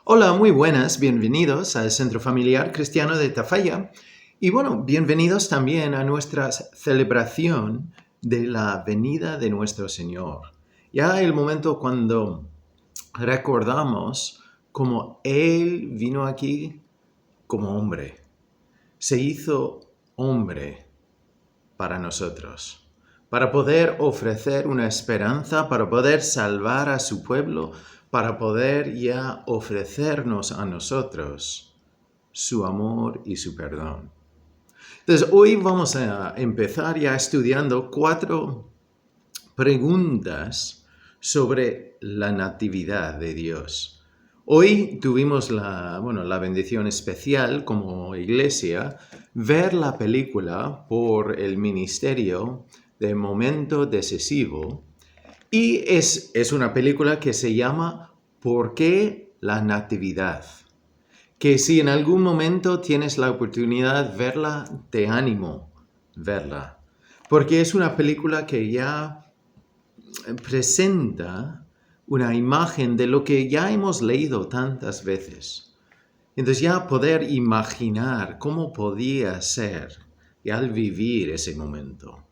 Hola, muy buenas, bienvenidos al Centro Familiar Cristiano de Tafalla y bienvenidos también a nuestra celebración de la venida de nuestro Señor. Ya el momento cuando recordamos cómo Él vino aquí como hombre, se hizo hombre para nosotros, para poder ofrecer una esperanza, para poder salvar a su pueblo, para poder ya ofrecernos a nosotros su amor y su perdón. Entonces, hoy vamos a empezar ya estudiando 4 preguntas sobre la natividad de Dios. Hoy tuvimos la bendición especial como iglesia ver la película por el ministerio de Momento Decisivo y es una película que se llama ¿Por qué la Natividad? Que si en algún momento tienes la oportunidad de verla, te animo verla. Porque es una película que ya presenta una imagen de lo que ya hemos leído tantas veces. Entonces ya poder imaginar cómo podía ser y al vivir ese momento.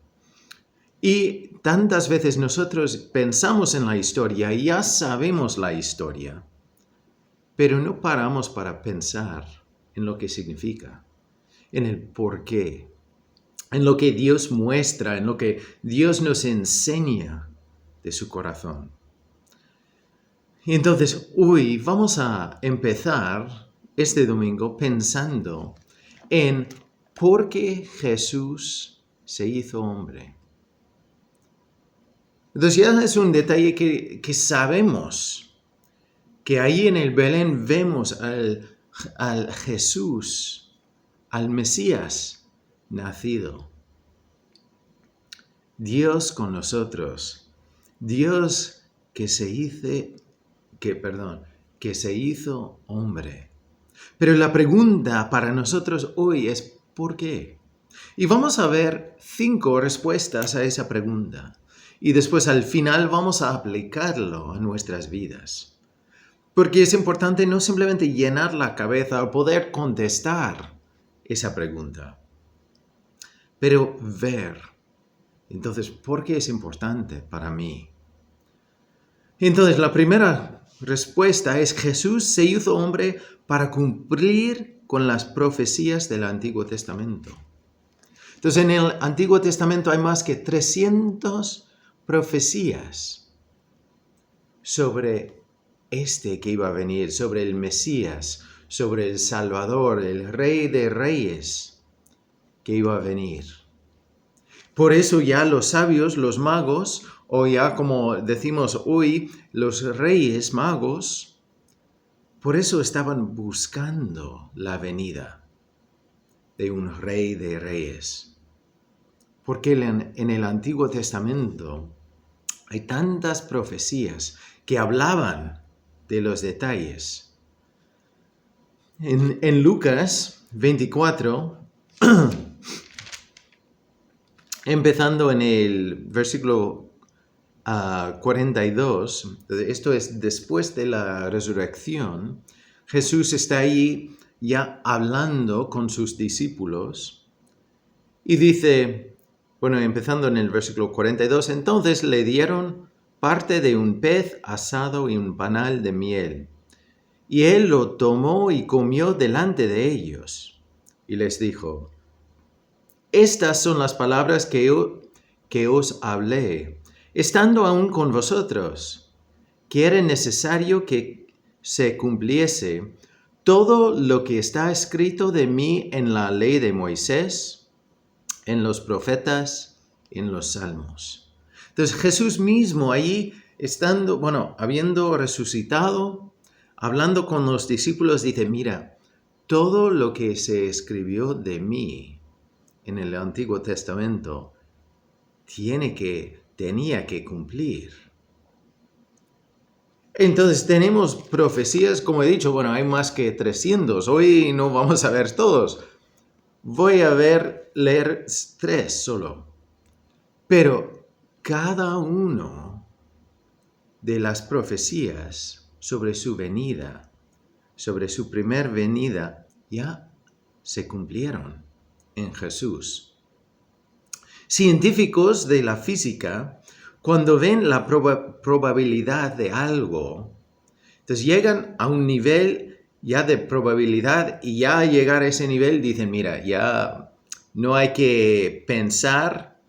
Y tantas veces nosotros pensamos en la historia y ya sabemos la historia, pero no paramos para pensar en lo que significa, en el por qué, en lo que Dios muestra, en lo que Dios nos enseña de su corazón. Y entonces hoy vamos a empezar este domingo pensando en por qué Jesús se hizo hombre. Entonces ya es un detalle que sabemos, que ahí en el Belén vemos al Jesús, al Mesías nacido. Dios con nosotros, Dios que se hizo hombre. Pero la pregunta para nosotros hoy es ¿por qué? Y vamos a ver 5 respuestas a esa pregunta. Y después al final vamos a aplicarlo a nuestras vidas. Porque es importante no simplemente llenar la cabeza o poder contestar esa pregunta, pero ver. Entonces, ¿por qué es importante para mí? Entonces, la primera respuesta es Jesús se hizo hombre para cumplir con las profecías del Antiguo Testamento. Entonces, en el Antiguo Testamento hay más que 300 profecías sobre este que iba a venir, sobre el Mesías, sobre el Salvador, el Rey de Reyes que iba a venir. Por eso ya los sabios, los magos, o ya como decimos hoy, los reyes magos, por eso estaban buscando la venida de un rey de reyes. Porque en el Antiguo Testamento hay tantas profecías que hablaban de los detalles. En Lucas 24, empezando en el versículo 42, esto es después de la resurrección, Jesús está ahí ya hablando con sus discípulos y dice, empezando en el versículo 42, entonces le dieron parte de un pez asado y un panal de miel. Y él lo tomó y comió delante de ellos. Y les dijo, estas son las palabras que os hablé, estando aún con vosotros, que era necesario que se cumpliese todo lo que está escrito de mí en la ley de Moisés, en los profetas, en los salmos. Entonces Jesús mismo allí, habiendo resucitado, hablando con los discípulos, dice, mira, todo lo que se escribió de mí en el Antiguo Testamento tenía que cumplir. Entonces tenemos profecías, como he dicho, hay más que 300. Hoy no vamos a ver todos. Voy a leer 3 solo. Pero cada uno de las profecías sobre su venida sobre su primer venida ya se cumplieron en Jesús. Científicos de la física, cuando ven la probabilidad de algo, entonces llegan a un nivel ya de probabilidad y ya al llegar a ese nivel dicen, mira, ya no hay que pensar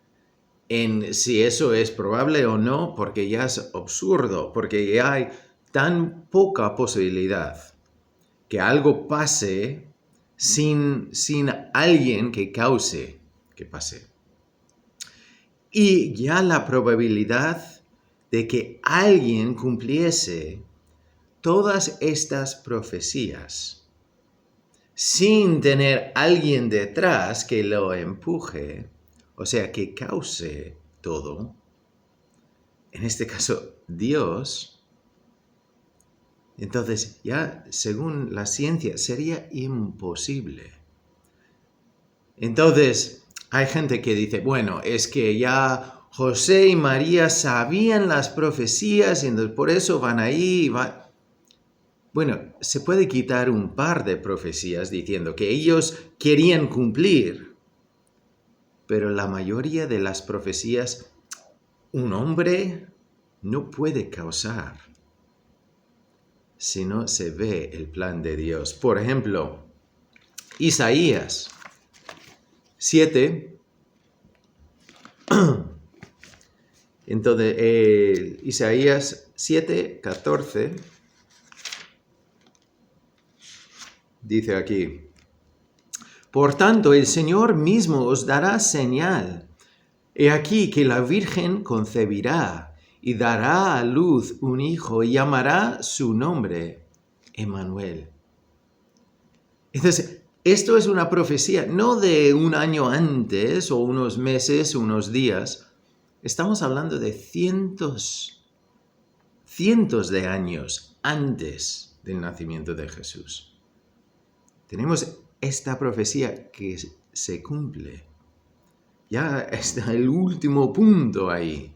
en si eso es probable o no, porque ya es absurdo, porque ya hay tan poca posibilidad que algo pase sin alguien que cause que pase. Y ya la probabilidad de que alguien cumpliese todas estas profecías sin tener alguien detrás que lo empuje, o sea, que cause todo, en este caso Dios, entonces ya según la ciencia sería imposible. Entonces hay gente que dice, bueno, es que ya José y María sabían las profecías y entonces por eso van ahí. Bueno, se puede quitar un par de profecías diciendo que ellos querían cumplir, pero la mayoría de las profecías un hombre no puede causar si no se ve el plan de Dios. Por ejemplo, Isaías 7. Entonces, Isaías 7:14 dice aquí, por tanto, el Señor mismo os dará señal. He aquí que la Virgen concebirá y dará a luz un hijo y llamará su nombre Emmanuel. Entonces, esto es una profecía no de un año antes o unos meses, unos días. Estamos hablando de cientos de años antes del nacimiento de Jesús. Tenemos esta profecía que se cumple. Ya está el último punto ahí.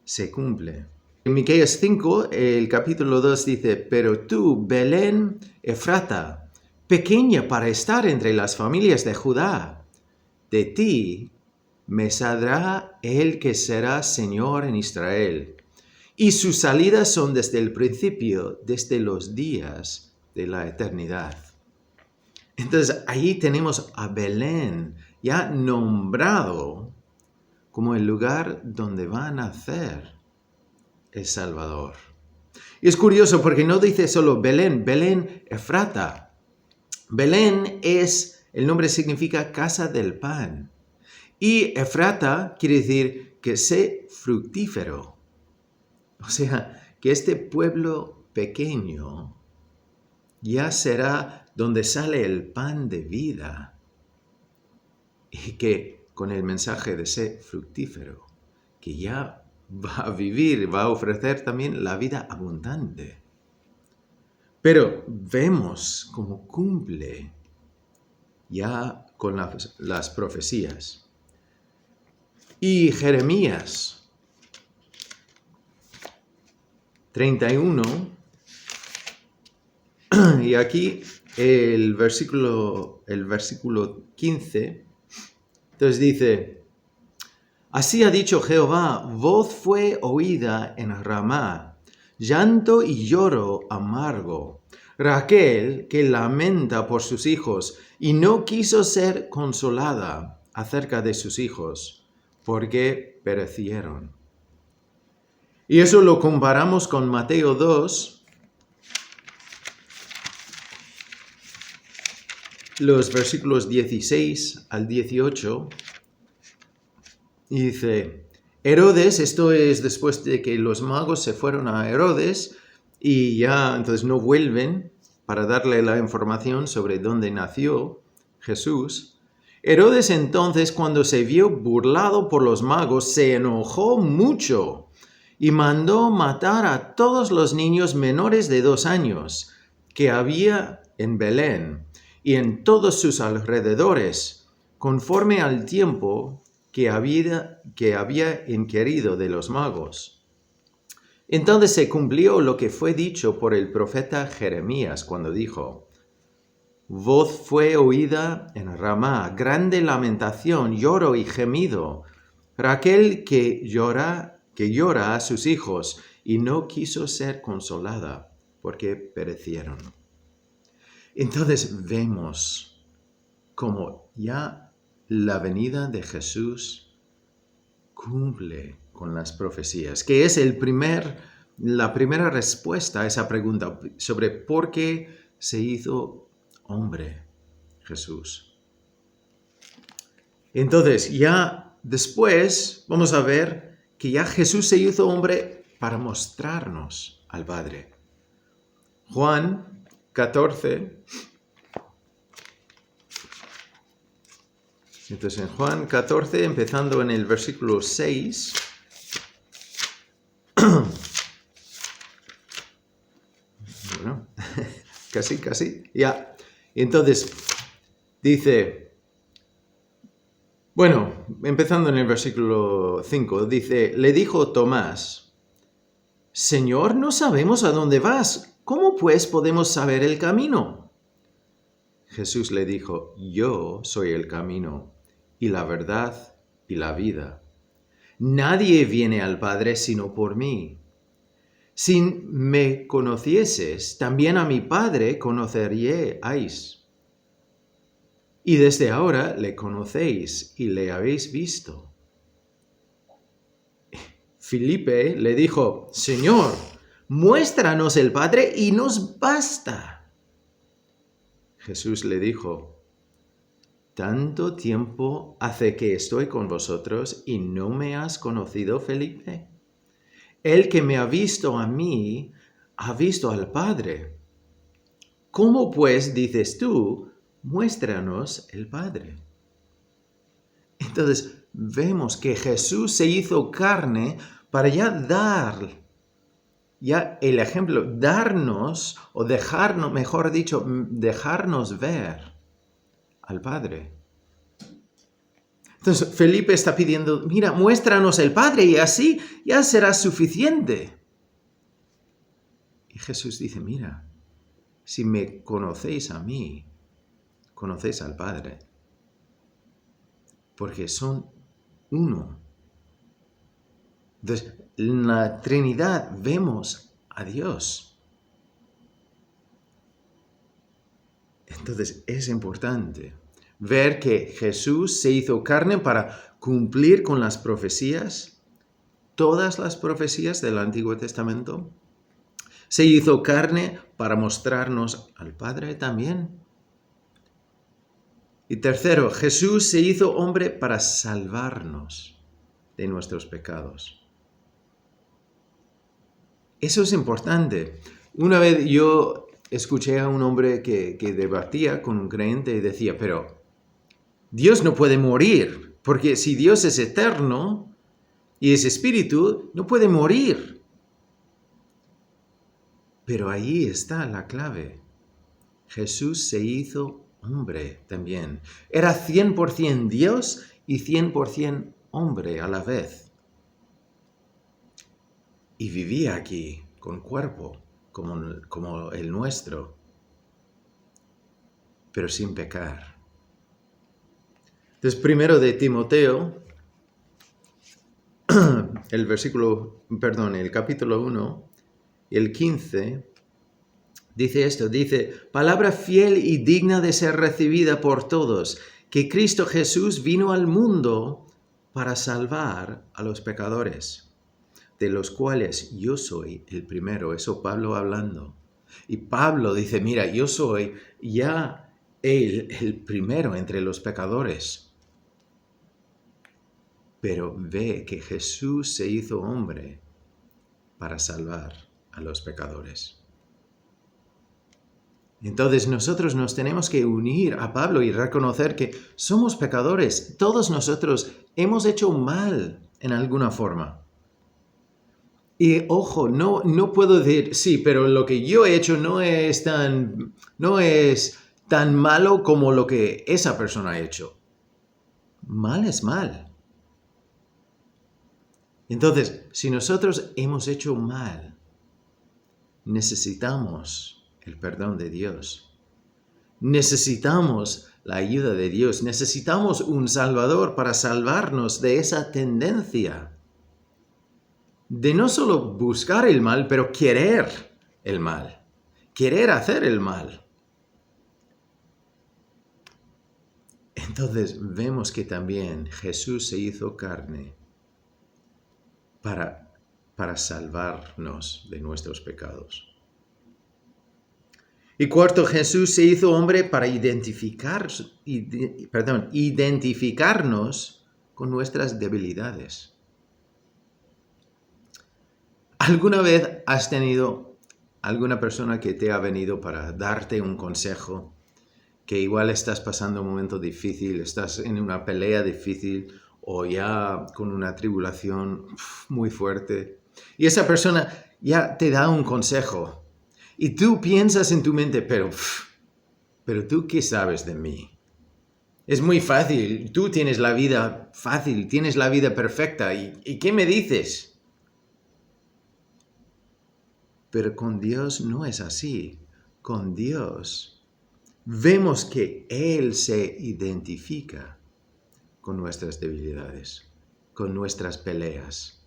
Se cumple. En Miqueas 5, el capítulo 2 dice, pero tú, Belén Efrata, pequeña para estar entre las familias de Judá, de ti me saldrá el que será Señor en Israel. Y sus salidas son desde el principio, desde los días de la eternidad. Entonces ahí tenemos a Belén ya nombrado como el lugar donde va a nacer el Salvador. Y es curioso porque no dice solo Belén, Belén Efrata. Belén el nombre significa casa del pan. Y Efrata quiere decir que sé fructífero. O sea, que este pueblo pequeño ya será donde sale el pan de vida. Y que con el mensaje de ser fructífero, que ya va a vivir, va a ofrecer también la vida abundante. Pero vemos cómo cumple ya con las profecías. Y Jeremías 31, y aquí el versículo 15, entonces dice, así ha dicho Jehová, voz fue oída en Ramá, llanto y lloro amargo. Raquel, que lamenta por sus hijos, y no quiso ser consolada acerca de sus hijos, porque perecieron. Y eso lo comparamos con Mateo 2, los versículos 16 al 18, y dice, Herodes, esto es después de que los magos se fueron a Herodes y ya entonces no vuelven para darle la información sobre dónde nació Jesús. Herodes entonces, cuando se vio burlado por los magos, se enojó mucho y mandó matar a todos los niños menores de 2 años que había en Belén y en todos sus alrededores, conforme al tiempo que había inquirido de los magos. Entonces se cumplió lo que fue dicho por el profeta Jeremías cuando dijo: voz fue oída en Ramá, grande lamentación, lloro y gemido. Raquel que llora a sus hijos y no quiso ser consolada porque perecieron. Entonces vemos cómo ya la venida de Jesús cumple con las profecías, que es la primera respuesta a esa pregunta sobre por qué se hizo hombre Jesús. Entonces, ya después vamos a ver que ya Jesús se hizo hombre para mostrarnos al Padre. Juan 14. Entonces, en Juan 14, empezando en el versículo 6, bueno, casi, ya. Entonces, dice, bueno, empezando en el versículo 5, dice, le dijo Tomás, Señor, no sabemos a dónde vas, ¿cómo pues podemos saber el camino? Jesús le dijo, yo soy el camino, y la verdad, y la vida. Nadie viene al Padre sino por mí. Si me conocieses, también a mi Padre conoceríais. Y desde ahora le conocéis y le habéis visto. Felipe le dijo, Señor, muéstranos el Padre y nos basta. Jesús le dijo, ¿tanto tiempo hace que estoy con vosotros y no me has conocido, Felipe? El que me ha visto a mí, ha visto al Padre. ¿Cómo pues dices tú, muéstranos el Padre? Entonces vemos que Jesús se hizo carne para ya dar el ejemplo, darnos, o dejarnos, mejor dicho, dejarnos ver al Padre. Entonces Felipe está pidiendo, mira, muéstranos el Padre y así ya será suficiente. Y Jesús dice, mira, si me conocéis a mí, conocéis al Padre. Porque son uno. Entonces, en la Trinidad vemos a Dios. Entonces, es importante ver que Jesús se hizo carne para cumplir con las profecías, todas las profecías del Antiguo Testamento. Se hizo carne para mostrarnos al Padre también. Y tercero, Jesús se hizo hombre para salvarnos de nuestros pecados. Eso es importante. Una vez yo escuché a un hombre que debatía con un creyente y decía, pero Dios no puede morir, porque si Dios es eterno y es espíritu, no puede morir. Pero ahí está la clave. Jesús se hizo hombre también. Era 100% Dios y 100% hombre a la vez. Y vivía aquí con cuerpo como el nuestro, pero sin pecar. Entonces, primero de Timoteo, el capítulo 1 y el 15, dice esto, dice, palabra fiel y digna de ser recibida por todos, que Cristo Jesús vino al mundo para salvar a los pecadores, de los cuales yo soy el primero. Eso Pablo hablando. Y Pablo dice, mira, yo soy ya el primero entre los pecadores. Pero ve que Jesús se hizo hombre para salvar a los pecadores. Entonces nosotros nos tenemos que unir a Pablo y reconocer que somos pecadores. Todos nosotros hemos hecho mal en alguna forma. Y ojo, no puedo decir, sí, pero lo que yo he hecho no es tan malo como lo que esa persona ha hecho. Mal es mal. Entonces, si nosotros hemos hecho mal, necesitamos el perdón de Dios. Necesitamos la ayuda de Dios. Necesitamos un Salvador para salvarnos de esa tendencia de no solo buscar el mal, pero querer el mal. Querer hacer el mal. Entonces vemos que también Jesús se hizo carne para salvarnos de nuestros pecados. Y cuarto, Jesús se hizo hombre para identificarnos con nuestras debilidades. ¿Alguna vez has tenido alguna persona que te ha venido para darte un consejo? Que igual estás pasando un momento difícil, estás en una pelea difícil o ya con una tribulación muy fuerte. Y esa persona ya te da un consejo. Y tú piensas en tu mente, pero tú ¿qué sabes de mí? Es muy fácil, tú tienes la vida fácil, tienes la vida perfecta. ¿Y qué me dices? Pero con Dios no es así. Con Dios vemos que Él se identifica con nuestras debilidades, con nuestras peleas,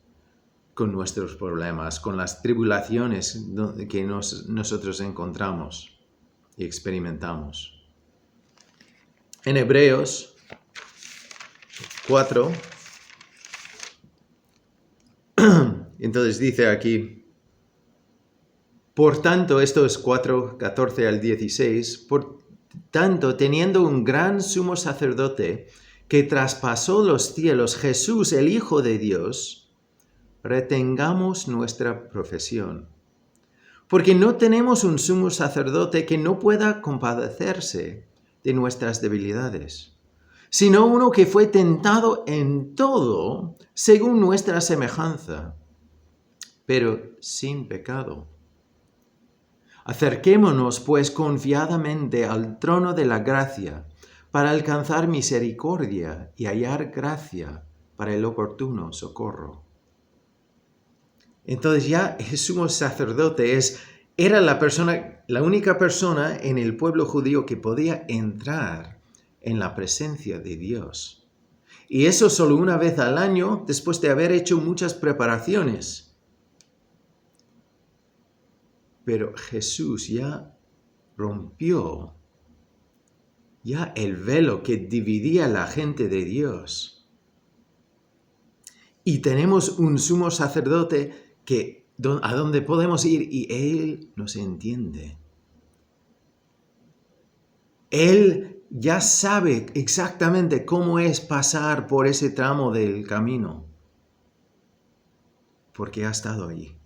con nuestros problemas, con las tribulaciones que nosotros encontramos y experimentamos. En Hebreos 4, entonces dice aquí, por tanto, esto es 4, 14 al 16, por tanto, teniendo un gran sumo sacerdote que traspasó los cielos, Jesús, el Hijo de Dios, retengamos nuestra profesión. Porque no tenemos un sumo sacerdote que no pueda compadecerse de nuestras debilidades, sino uno que fue tentado en todo según nuestra semejanza, pero sin pecado. Acerquémonos, pues, confiadamente al trono de la gracia, para alcanzar misericordia y hallar gracia para el oportuno socorro. Entonces ya el sumo sacerdote era la única persona en el pueblo judío que podía entrar en la presencia de Dios. Y eso solo una vez al año, después de haber hecho muchas preparaciones. Pero Jesús ya rompió ya el velo que dividía a la gente de Dios. Y tenemos un sumo sacerdote a donde podemos ir y Él nos entiende. Él ya sabe exactamente cómo es pasar por ese tramo del camino, porque ha estado allí.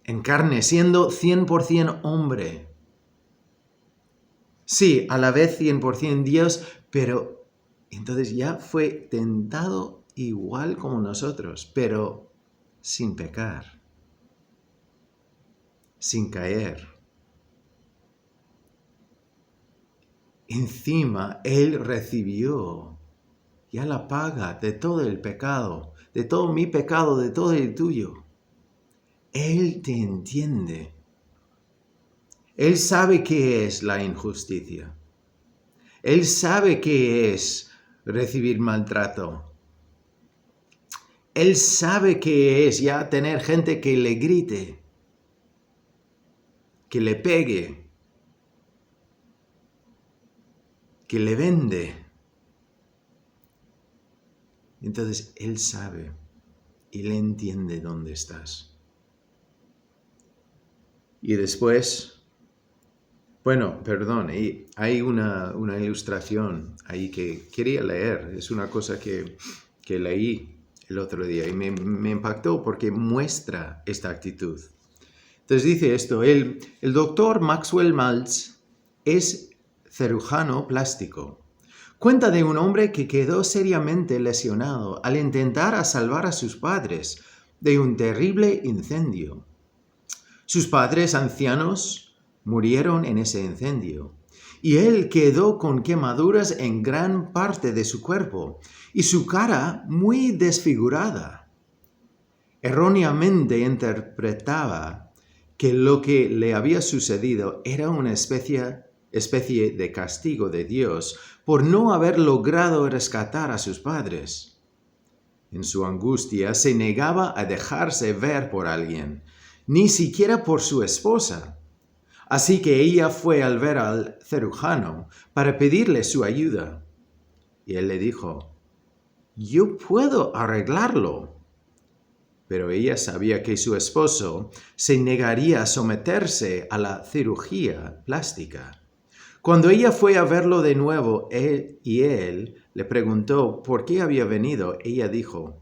En carne, siendo 100% hombre. Sí, a la vez 100% Dios, pero entonces ya fue tentado igual como nosotros, pero sin pecar, sin caer. Encima, Él recibió ya la paga de todo el pecado, de todo mi pecado, de todo el tuyo. Él te entiende. Él sabe qué es la injusticia. Él sabe qué es recibir maltrato. Él sabe qué es ya tener gente que le grite, que le pegue, que le vende. Entonces Él sabe y le entiende dónde estás. Y después, hay una ilustración ahí que quería leer. Es una cosa que leí el otro día y me impactó porque muestra esta actitud. Entonces dice esto, el doctor Maxwell Maltz es cirujano plástico. Cuenta de un hombre que quedó seriamente lesionado al intentar salvar a sus padres de un terrible incendio. Sus padres ancianos murieron en ese incendio y él quedó con quemaduras en gran parte de su cuerpo y su cara muy desfigurada. Erróneamente interpretaba que lo que le había sucedido era una especie de castigo de Dios por no haber logrado rescatar a sus padres. En su angustia se negaba a dejarse ver por alguien, ni siquiera por su esposa. Así que ella fue al ver al cirujano para pedirle su ayuda. Y él le dijo, yo puedo arreglarlo. Pero ella sabía que su esposo se negaría a someterse a la cirugía plástica. Cuando ella fue a verlo de nuevo él le preguntó por qué había venido, ella dijo,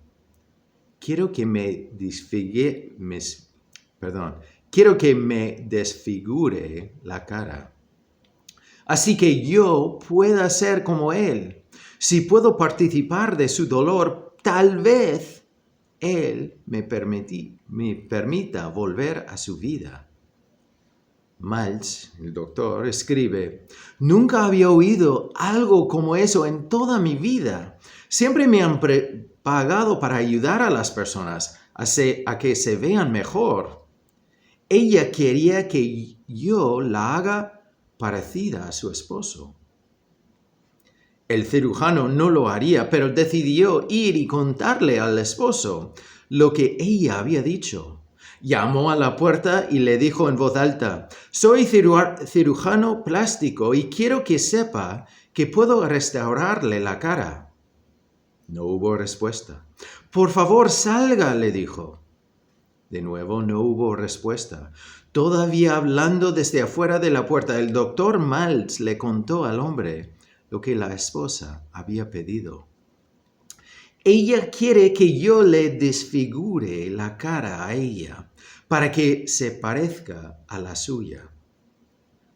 quiero que me desfigure la cara. Así que yo pueda ser como él. Si puedo participar de su dolor, tal vez él me permita volver a su vida. Maltz, el doctor, escribe, nunca había oído algo como eso en toda mi vida. Siempre me han pagado para ayudar a las personas a que se vean mejor. Ella quería que yo la haga parecida a su esposo. El cirujano no lo haría, pero decidió ir y contarle al esposo lo que ella había dicho. Llamó a la puerta y le dijo en voz alta, soy cirujano plástico y quiero que sepa que puedo restaurarle la cara. No hubo respuesta. Por favor, salga, le dijo. De nuevo no hubo respuesta. Todavía hablando desde afuera de la puerta, el doctor Maltz le contó al hombre lo que la esposa había pedido. Ella quiere que yo le desfigure la cara a ella para que se parezca a la suya,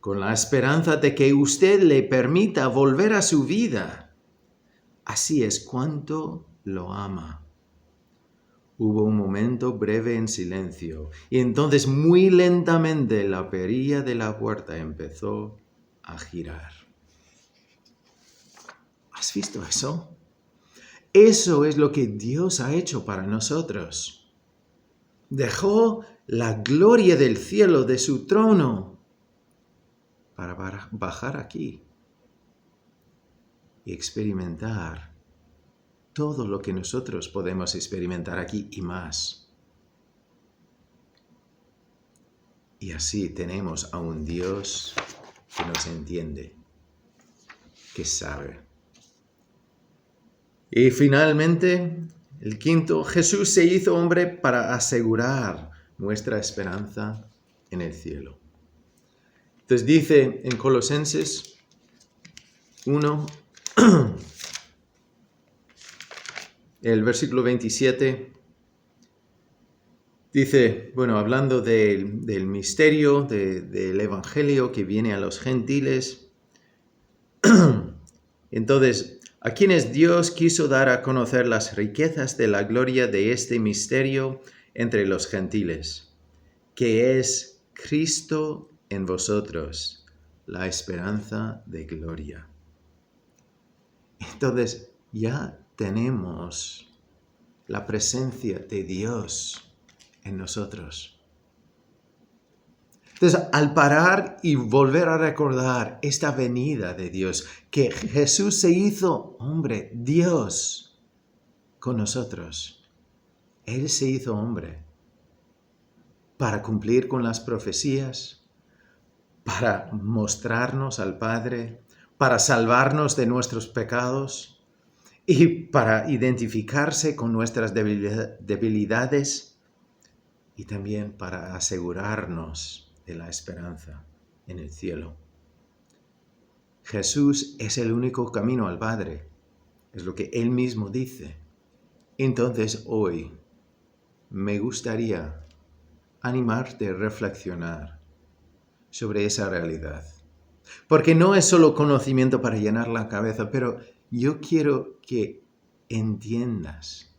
con la esperanza de que usted le permita volver a su vida. Así es cuanto lo ama. Hubo un momento breve en silencio, y entonces muy lentamente la perilla de la puerta empezó a girar. ¿Has visto eso? Eso es lo que Dios ha hecho para nosotros. Dejó la gloria del cielo de su trono para bajar aquí y experimentar todo lo que nosotros podemos experimentar aquí y más. Y así tenemos a un Dios que nos entiende, que sabe. Y finalmente, el quinto, Jesús se hizo hombre para asegurar nuestra esperanza en el cielo. Entonces dice en Colosenses 1, el versículo 27, dice, bueno, hablando del misterio, del evangelio que viene a los gentiles, entonces, a quienes Dios quiso dar a conocer las riquezas de la gloria de este misterio entre los gentiles, que es Cristo en vosotros, la esperanza de gloria. Entonces, ya tenemos la presencia de Dios en nosotros. Entonces, al parar y volver a recordar esta venida de Dios, que Jesús se hizo hombre, Dios, con nosotros. Él se hizo hombre para cumplir con las profecías, para mostrarnos al Padre, para salvarnos de nuestros pecados y para identificarse con nuestras debilidades y también para asegurarnos de la esperanza en el cielo. Jesús es el único camino al Padre, es lo que Él mismo dice. Entonces hoy me gustaría animarte a reflexionar sobre esa realidad. Porque no es solo conocimiento para llenar la cabeza, pero yo quiero que entiendas,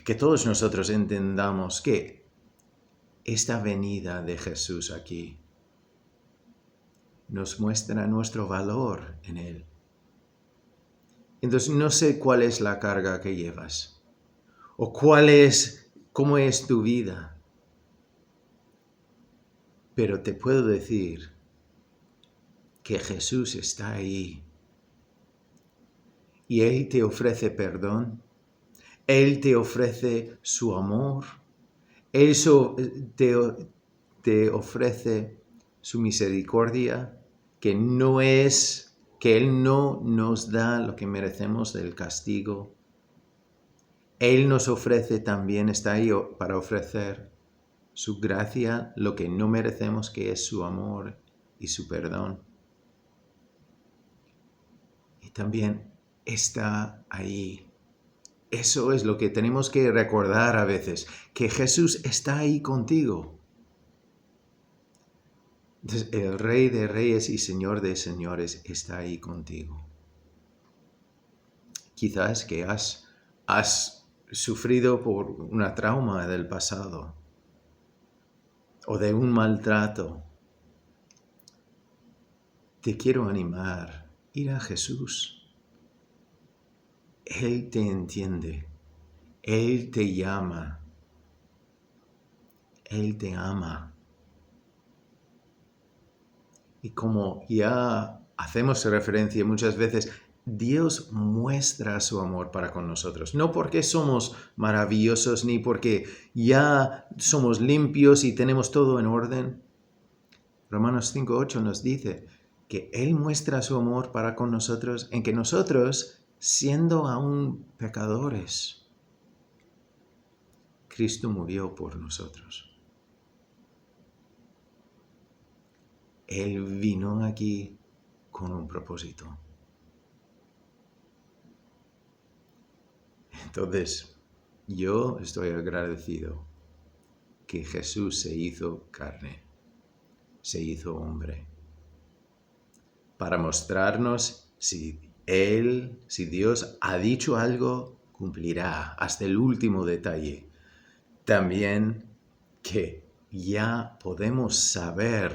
que todos nosotros entendamos que esta venida de Jesús aquí nos muestra nuestro valor en Él. Entonces no sé cuál es la carga que llevas o cómo es tu vida, pero te puedo decir que Jesús está ahí y Él te ofrece perdón, Él te ofrece su amor, Él te ofrece su misericordia, que Él no nos da lo que merecemos del castigo. Él nos ofrece también, está ahí para ofrecer su gracia, lo que no merecemos, que es su amor y su perdón. Y también está ahí. Eso es lo que tenemos que recordar a veces, que Jesús está ahí contigo. Entonces, el Rey de Reyes y Señor de Señores está ahí contigo. Quizás que has sufrido por una trauma del pasado o de un maltrato. Te quiero animar, ir a Jesús. Él te entiende, Él te llama, Él te ama. Y como ya hacemos referencia muchas veces, Dios muestra su amor para con nosotros. No porque somos maravillosos ni porque ya somos limpios y tenemos todo en orden. Romanos 5:8 nos dice que Él muestra su amor para con nosotros en que nosotros, siendo aún pecadores, Cristo murió por nosotros. Él vino aquí con un propósito. Entonces, yo estoy agradecido que Jesús se hizo carne, se hizo hombre, para mostrarnos si Dios ha dicho algo, cumplirá hasta el último detalle. También que ya podemos saber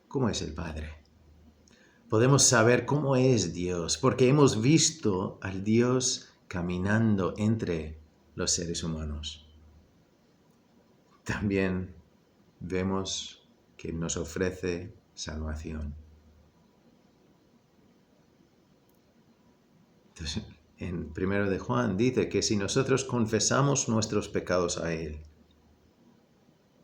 cómo es el Padre. Podemos saber cómo es Dios, porque hemos visto al Dios caminando entre los seres humanos. También vemos que nos ofrece salvación. Entonces, en 1 de Juan dice que si nosotros confesamos nuestros pecados a Él,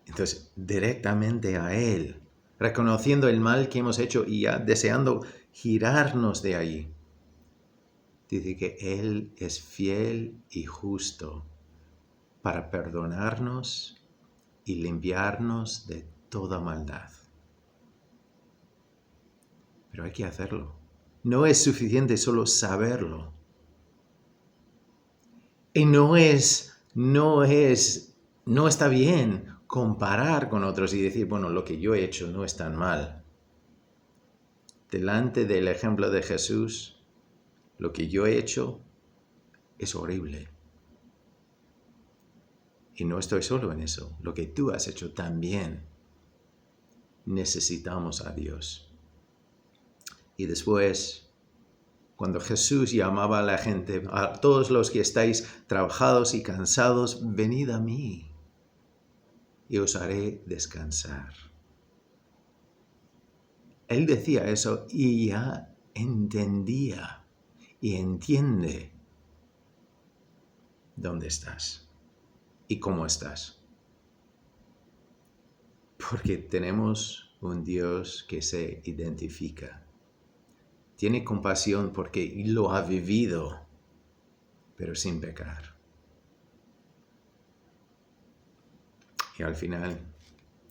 entonces directamente a Él, reconociendo el mal que hemos hecho y ya deseando girarnos de ahí, dice que Él es fiel y justo para perdonarnos y limpiarnos de toda maldad. Pero hay que hacerlo. No es suficiente solo saberlo. Y no está bien comparar con otros y decir, bueno, lo que yo he hecho no es tan mal. Delante del ejemplo de Jesús, lo que yo he hecho es horrible. Y no estoy solo en eso. Lo que tú has hecho también. Necesitamos a Dios. Y después, cuando Jesús llamaba a la gente, a todos los que estáis trabajados y cansados, venid a mí y os haré descansar. Él decía eso y ya entendía y entiende dónde estás y cómo estás. Porque tenemos un Dios que se identifica. Tiene compasión porque lo ha vivido, pero sin pecar. Y al final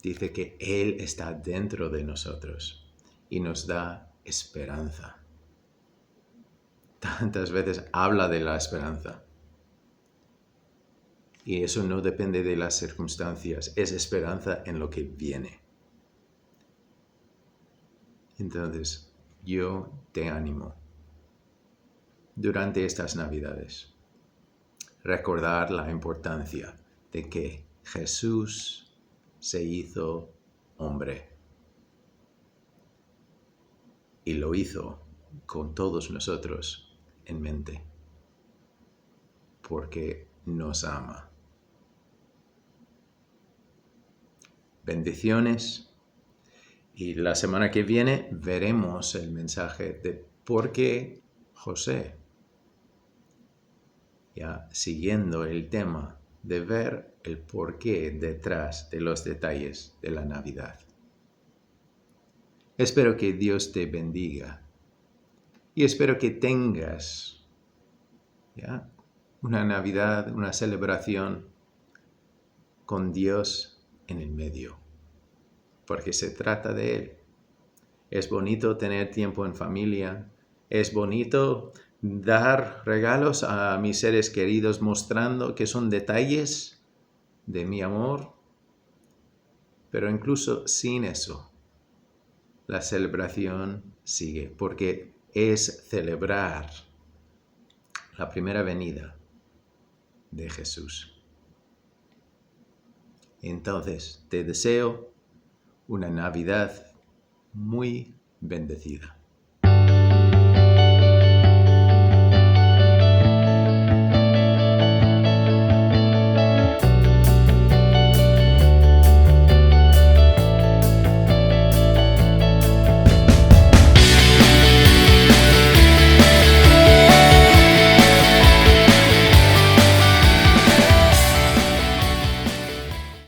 dice que Él está dentro de nosotros y nos da esperanza. Tantas veces habla de la esperanza. Y eso no depende de las circunstancias, es esperanza en lo que viene. Entonces, yo te animo durante estas Navidades recordar la importancia de que Jesús se hizo hombre y lo hizo con todos nosotros en mente, porque nos ama. Bendiciones, y la semana que viene veremos el mensaje de por qué José, ya siguiendo el tema de ver el porqué detrás de los detalles de la Navidad. Espero que Dios te bendiga y espero que tengas, ¿ya?, una Navidad, una celebración con Dios en el medio, porque se trata de Él. Es bonito tener tiempo en familia, es bonito dar regalos a mis seres queridos mostrando que son detalles de mi amor, pero incluso sin eso, la celebración sigue, porque es celebrar la primera venida de Jesús. Entonces, te deseo una Navidad muy bendecida.